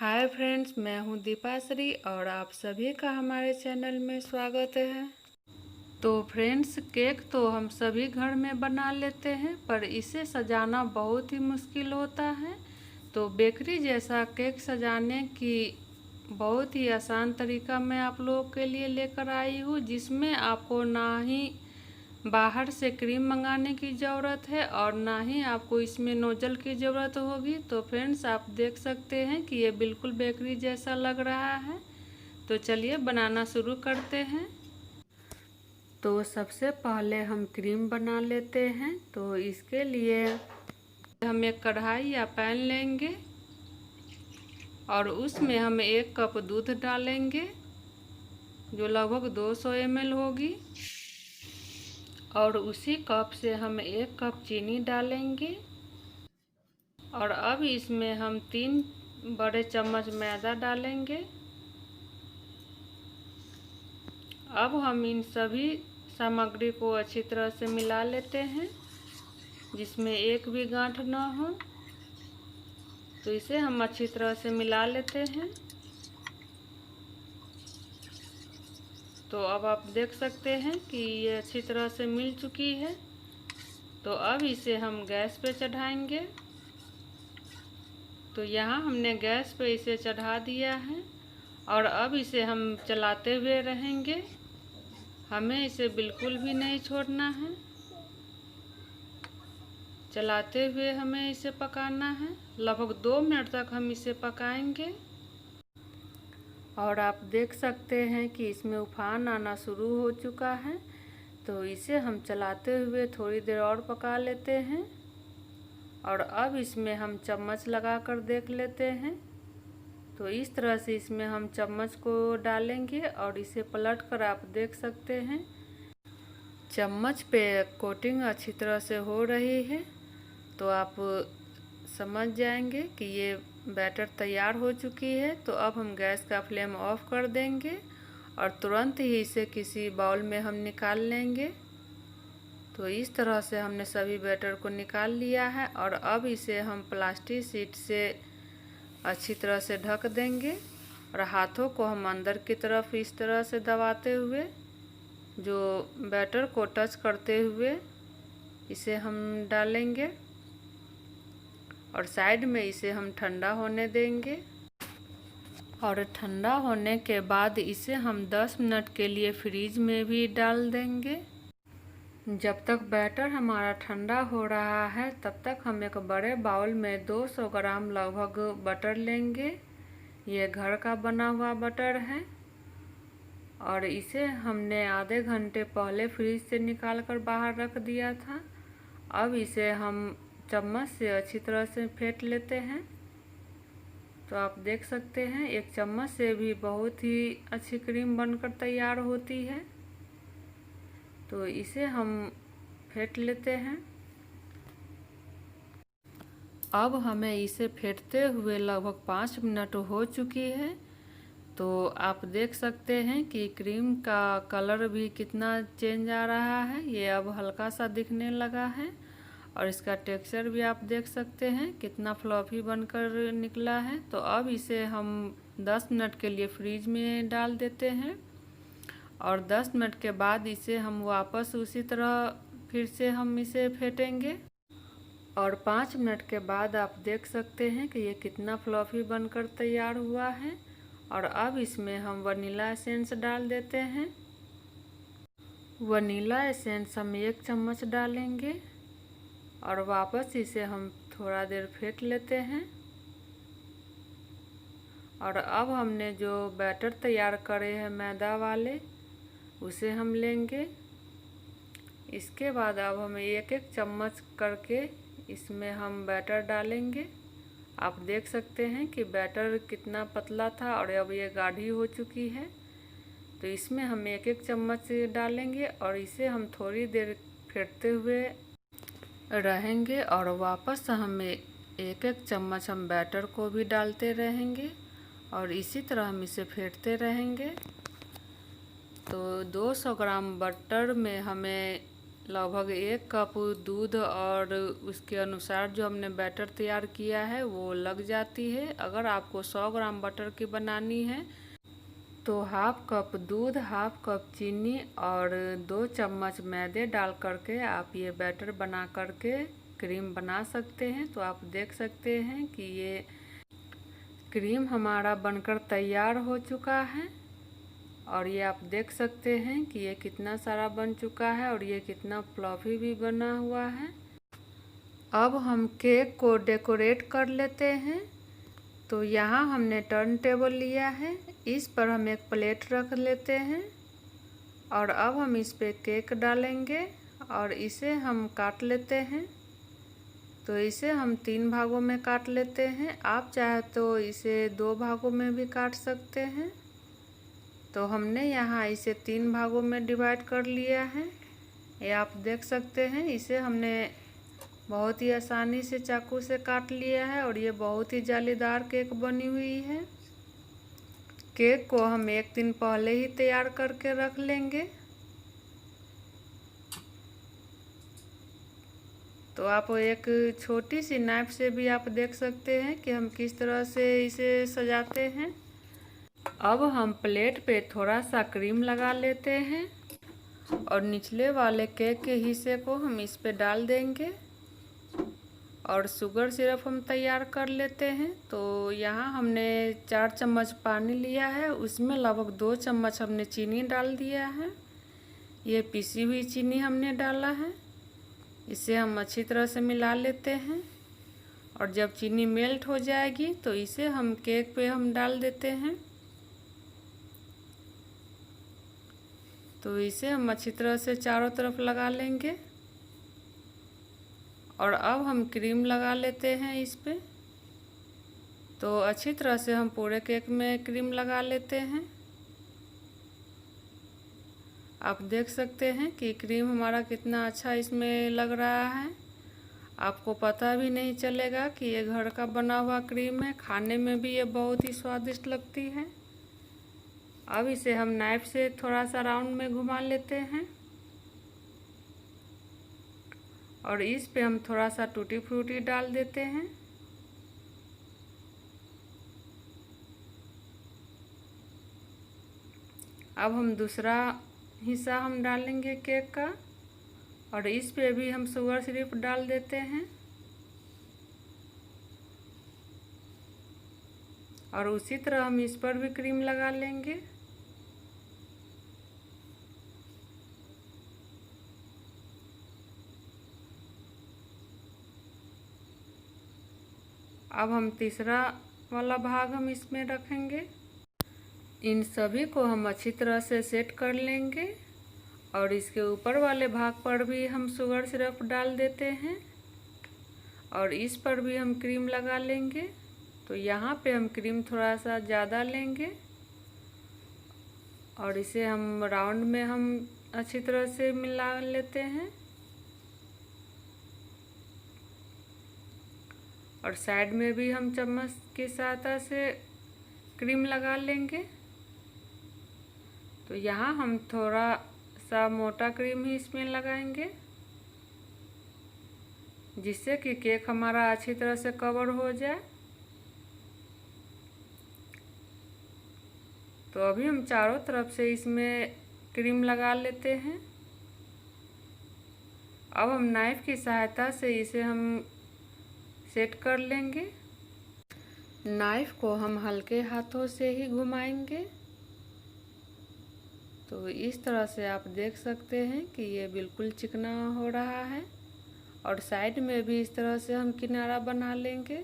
Hi friends, मैं हूं दीपाश्री और आप सभी का हमारे चैनल में स्वागत है। तो फ्रेंड्स, केक तो हम सभी घर में बना लेते हैं, पर इसे सजाना बहुत ही मुश्किल होता है। तो बेकरी जैसा केक सजाने की बहुत ही आसान तरीका मैं आप लोगों के लिए लेकर आई हूँ, जिसमें आपको ना ही बाहर से क्रीम मंगाने की ज़रूरत है और ना ही आपको इसमें नोजल की ज़रूरत होगी। तो फ्रेंड्स, आप देख सकते हैं कि ये बिल्कुल बेकरी जैसा लग रहा है। तो चलिए बनाना शुरू करते हैं। तो सबसे पहले हम क्रीम बना लेते हैं। तो इसके लिए हम एक कढ़ाई या पैन लेंगे और उसमें हम 1 कप दूध डालेंगे, जो लगभग 200 ml होगी। और उसी कप से हम 1 कप चीनी डालेंगे और अब इसमें हम 3 बड़े चम्मच मैदा डालेंगे। अब हम इन सभी सामग्री को अच्छी तरह से मिला लेते हैं, जिसमें एक भी गांठ ना हो। तो इसे हम अच्छी तरह से मिला लेते हैं। तो अब आप देख सकते हैं कि ये अच्छी तरह से मिल चुकी है। तो अब इसे हम गैस पे चढ़ाएंगे। तो यहाँ हमने गैस पे इसे चढ़ा दिया है और अब इसे हम चलाते हुए रहेंगे। हमें इसे बिल्कुल भी नहीं छोड़ना है, चलाते हुए हमें इसे पकाना है। लगभग 2 मिनट तक हम इसे पकाएंगे। और आप देख सकते हैं कि इसमें उफान आना शुरू हो चुका है। तो इसे हम चलाते हुए थोड़ी देर और पका लेते हैं। और अब इसमें हम चम्मच लगा कर देख लेते हैं। तो इस तरह से इसमें हम चम्मच को डालेंगे और इसे पलट कर आप देख सकते हैं चम्मच पे कोटिंग अच्छी तरह से हो रही है। तो आप समझ जाएंगे कि ये बैटर तैयार हो चुकी है। तो अब हम गैस का फ्लेम ऑफ कर देंगे और तुरंत ही इसे किसी बाउल में हम निकाल लेंगे। तो इस तरह से हमने सभी बैटर को निकाल लिया है और अब इसे हम प्लास्टिक शीट से अच्छी तरह से ढक देंगे और हाथों को हम अंदर की तरफ इस तरह से दबाते हुए, जो बैटर को टच करते हुए इसे हम डालेंगे और साइड में इसे हम ठंडा होने देंगे। और ठंडा होने के बाद इसे हम 10 मिनट के लिए फ्रीज में भी डाल देंगे। जब तक बैटर हमारा ठंडा हो रहा है, तब तक हम एक बड़े बाउल में 200 ग्राम लगभग बटर लेंगे। ये घर का बना हुआ बटर है और इसे हमने आधे घंटे पहले फ्रीज से निकाल कर बाहर रख दिया था। अब इसे हम चम्मच से अच्छी तरह से फेंट लेते हैं। तो आप देख सकते हैं एक चम्मच से भी बहुत ही अच्छी क्रीम बनकर तैयार होती है। तो इसे हम फेंट लेते हैं। अब हमें इसे फेंटते हुए लगभग 5 मिनट हो चुकी है। तो आप देख सकते हैं कि क्रीम का कलर भी कितना चेंज आ रहा है। ये अब हल्का सा दिखने लगा है और इसका टेक्सचर भी आप देख सकते हैं कितना फ्लफी बनकर निकला है। तो अब इसे हम 10 मिनट के लिए फ्रीज में डाल देते हैं और 10 मिनट के बाद इसे हम वापस उसी तरह फिर से हम इसे फेंटेंगे। और 5 मिनट के बाद आप देख सकते हैं कि ये कितना फ्लफी बनकर तैयार हुआ है। और अब इसमें हम वनीला एसेंस डाल देते हैं। वनीला एसेंस हम 1 चम्मच डालेंगे और वापस इसे हम थोड़ा देर फेंट लेते हैं। और अब हमने जो बैटर तैयार करे हैं मैदा वाले, उसे हम लेंगे। इसके बाद अब हम 1-1 चम्मच करके इसमें हम बैटर डालेंगे। आप देख सकते हैं कि बैटर कितना पतला था और अब ये गाढ़ी हो चुकी है। तो इसमें हम 1-1 चम्मच डालेंगे और इसे हम थोड़ी देर फेंटते हुए रहेंगे और वापस हम 1-1 चम्मच हम बैटर को भी डालते रहेंगे और इसी तरह हम इसे फेंटते रहेंगे। तो 200 ग्राम बटर में हमें लगभग 1 कप दूध और उसके अनुसार जो हमने बैटर तैयार किया है वो लग जाती है। अगर आपको 100 ग्राम बटर की बनानी है तो हाफ कप दूध, हाफ कप चीनी और 2 चम्मच मैदे डाल करके आप ये बैटर बना करके क्रीम बना सकते हैं। तो आप देख सकते हैं कि ये क्रीम हमारा बनकर तैयार हो चुका है और ये आप देख सकते हैं कि ये कितना सारा बन चुका है और ये कितना फ्लफी भी बना हुआ है। अब हम केक को डेकोरेट कर लेते हैं। तो यहाँ हमने टर्न टेबल लिया है, इस पर हम एक प्लेट रख लेते हैं और अब हम इस पे केक डालेंगे और इसे हम काट लेते हैं। तो इसे हम 3 भागों में काट लेते हैं। आप चाहे तो इसे 2 भागों में भी काट सकते हैं। तो हमने यहाँ इसे 3 भागों में डिवाइड कर लिया है, ये आप देख सकते हैं। इसे हमने बहुत ही आसानी से चाकू से काट लिया है और ये बहुत ही जालीदार केक बनी हुई है। केक को हम 1 दिन पहले ही तैयार करके रख लेंगे। तो आप एक छोटी सी नाइफ से भी आप देख सकते हैं कि हम किस तरह से इसे सजाते हैं। अब हम प्लेट पे थोड़ा सा क्रीम लगा लेते हैं और निचले वाले केक के हिस्से को हम इस पे डाल देंगे और शुगर सिरप हम तैयार कर लेते हैं। तो यहाँ हमने 4 चम्मच पानी लिया है, उसमें लगभग 2 चम्मच हमने चीनी डाल दिया है। ये पिसी हुई चीनी हमने डाला है। इसे हम अच्छी तरह से मिला लेते हैं और जब चीनी मेल्ट हो जाएगी तो इसे हम केक पे हम डाल देते हैं। तो इसे हम अच्छी तरह से चारों तरफ लगा लेंगे और अब हम क्रीम लगा लेते हैं इस पे। तो अच्छी तरह से हम पूरे केक में क्रीम लगा लेते हैं। आप देख सकते हैं कि क्रीम हमारा कितना अच्छा इसमें लग रहा है। आपको पता भी नहीं चलेगा कि ये घर का बना हुआ क्रीम है। खाने में भी ये बहुत ही स्वादिष्ट लगती है। अब इसे हम नाइफ से थोड़ा सा राउंड में घुमा लेते हैं और इस पे हम थोड़ा सा टूटी फ्रूटी डाल देते हैं। अब हम दूसरा हिस्सा हम डालेंगे केक का और इस पे भी हम शुगर सिरप डाल देते हैं और उसी तरह हम इस पर भी क्रीम लगा लेंगे। अब हम तीसरा वाला भाग हम इसमें रखेंगे। इन सभी को हम अच्छी तरह से सेट कर लेंगे और इसके ऊपर वाले भाग पर भी हम शुगर सिरप डाल देते हैं और इस पर भी हम क्रीम लगा लेंगे। तो यहाँ पे हम क्रीम थोड़ा सा ज़्यादा लेंगे और इसे हम राउंड में हम अच्छी तरह से मिला लेते हैं और साइड में भी हम चम्मच की सहायता से क्रीम लगा लेंगे। तो यहाँ हम थोड़ा सा मोटा क्रीम ही इसमें लगाएंगे जिससे कि केक हमारा अच्छी तरह से कवर हो जाए। तो अभी हम चारों तरफ से इसमें क्रीम लगा लेते हैं। अब हम नाइफ की सहायता से इसे हम सेट कर लेंगे। नाइफ को हम हल्के हाथों से ही घुमाएंगे। तो इस तरह से आप देख सकते हैं कि ये बिल्कुल चिकना हो रहा है और साइड में भी इस तरह से हम किनारा बना लेंगे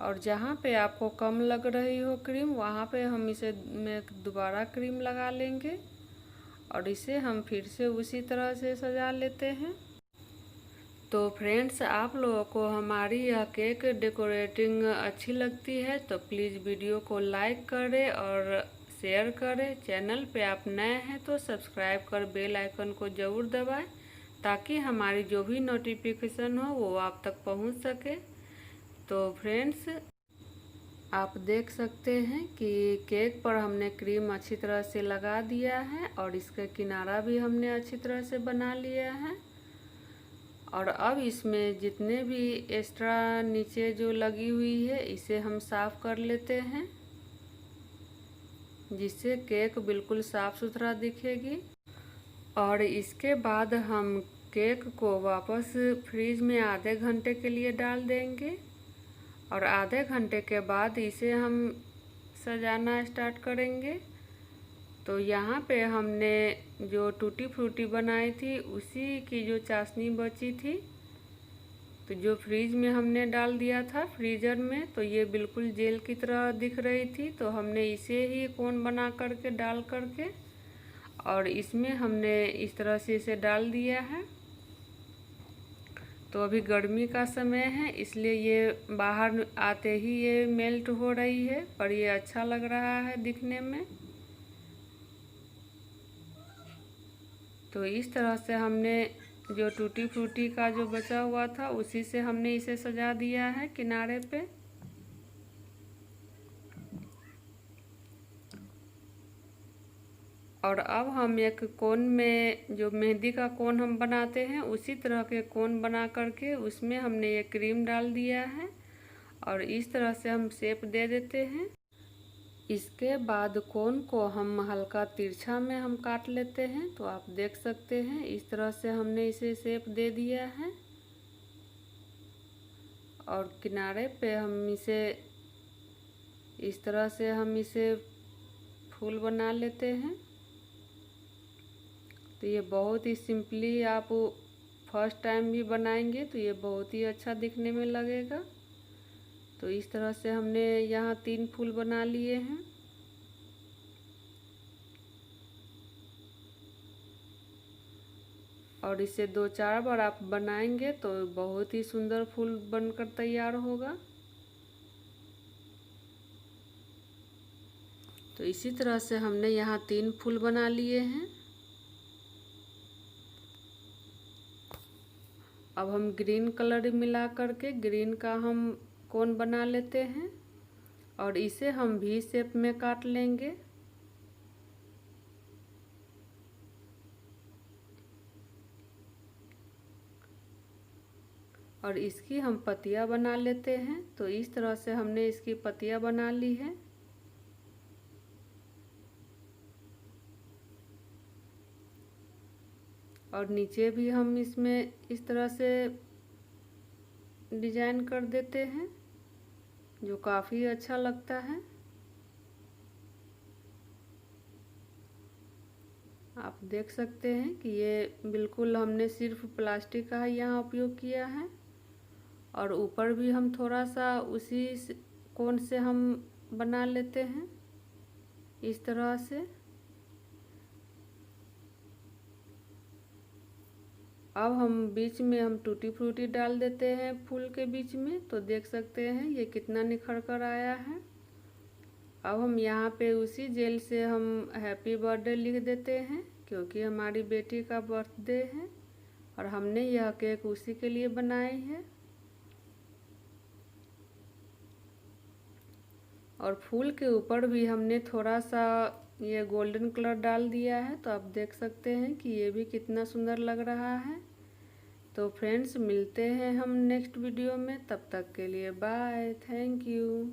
और जहाँ पे आपको कम लग रही हो क्रीम वहाँ पे हम इसे में दोबारा क्रीम लगा लेंगे और इसे हम फिर से उसी तरह से सजा लेते हैं। तो फ्रेंड्स, आप लोगों को हमारी यह केक डेकोरेटिंग अच्छी लगती है तो प्लीज़ वीडियो को लाइक करें और शेयर करें। चैनल पे आप नए हैं तो सब्सक्राइब कर बेल आइकन को ज़रूर दबाएं ताकि हमारी जो भी नोटिफिकेशन हो वो आप तक पहुंच सके। तो फ्रेंड्स, आप देख सकते हैं कि केक पर हमने क्रीम अच्छी तरह से लगा दिया है और इसका किनारा भी हमने अच्छी तरह से बना लिया है। और अब इसमें जितने भी एक्स्ट्रा नीचे जो लगी हुई है इसे हम साफ़ कर लेते हैं, जिससे केक बिल्कुल साफ़ सुथरा दिखेगी। और इसके बाद हम केक को वापस फ्रीज में आधे घंटे के लिए डाल देंगे और आधे घंटे के बाद इसे हम सजाना स्टार्ट करेंगे। तो यहाँ पे हमने जो टूटी फ्रूटी बनाई थी उसी की जो चाशनी बची थी, तो जो फ्रीज में हमने डाल दिया था फ्रीज़र में, तो ये बिल्कुल जेल की तरह दिख रही थी। तो हमने इसे ही कोन बना करके डाल करके और इसमें हमने इस तरह से इसे डाल दिया है। तो अभी गर्मी का समय है इसलिए ये बाहर आते ही ये मेल्ट हो रही है, पर ये अच्छा लग रहा है दिखने में। तो इस तरह से हमने जो टूटी फ्रूटी का जो बचा हुआ था उसी से हमने इसे सजा दिया है किनारे पे। और अब हम एक कोन में जो मेहंदी का कोन हम बनाते हैं उसी तरह के कोन बना करके उसमें हमने ये क्रीम डाल दिया है और इस तरह से हम शेप दे देते हैं। इसके बाद कोन को हम हल्का तिरछा में हम काट लेते हैं। तो आप देख सकते हैं इस तरह से हमने इसे शेप दे दिया है और किनारे पे हम इसे इस तरह से हम इसे फूल बना लेते हैं। तो ये बहुत ही सिंपली आप फर्स्ट टाइम भी बनाएंगे तो ये बहुत ही अच्छा दिखने में लगेगा। तो इस तरह से हमने यहाँ 3 फूल बना लिए हैं। और इसे 2-4 बार आप बनाएंगे तो बहुत ही सुंदर फूल बनकर तैयार होगा। तो इसी तरह से हमने यहाँ 3 फूल बना लिए हैं। अब हम ग्रीन कलर मिला करके ग्रीन का हम कोन बना लेते हैं और इसे हम वी शेप में काट लेंगे। और इसकी हम पत्तियां बना लेते हैं। तो इस तरह से हमने इसकी पत्तियां बना ली है। और नीचे भी हम इसमें इस तरह से डिजाइन कर देते हैं जो काफ़ी अच्छा लगता है। आप देख सकते हैं कि ये बिल्कुल हमने सिर्फ प्लास्टिक का ही यहाँ उपयोग किया है और ऊपर भी हम थोड़ा सा उसी कोन से हम बना लेते हैं इस तरह से। अब हम बीच में हम टूटी फ्रूटी डाल देते हैं फूल के बीच में। तो देख सकते हैं ये कितना निखर कर आया है। अब हम यहाँ पे उसी जेल से हम हैप्पी बर्थडे लिख देते हैं क्योंकि हमारी बेटी का बर्थडे है और हमने यह केक उसी के लिए बनाई है। और फूल के ऊपर भी हमने थोड़ा सा ये गोल्डन कलर डाल दिया है। तो आप देख सकते हैं कि ये भी कितना सुंदर लग रहा है। तो फ्रेंड्स मिलते हैं हम नेक्स्ट वीडियो में, तब तक के लिए बाय, थैंक यू।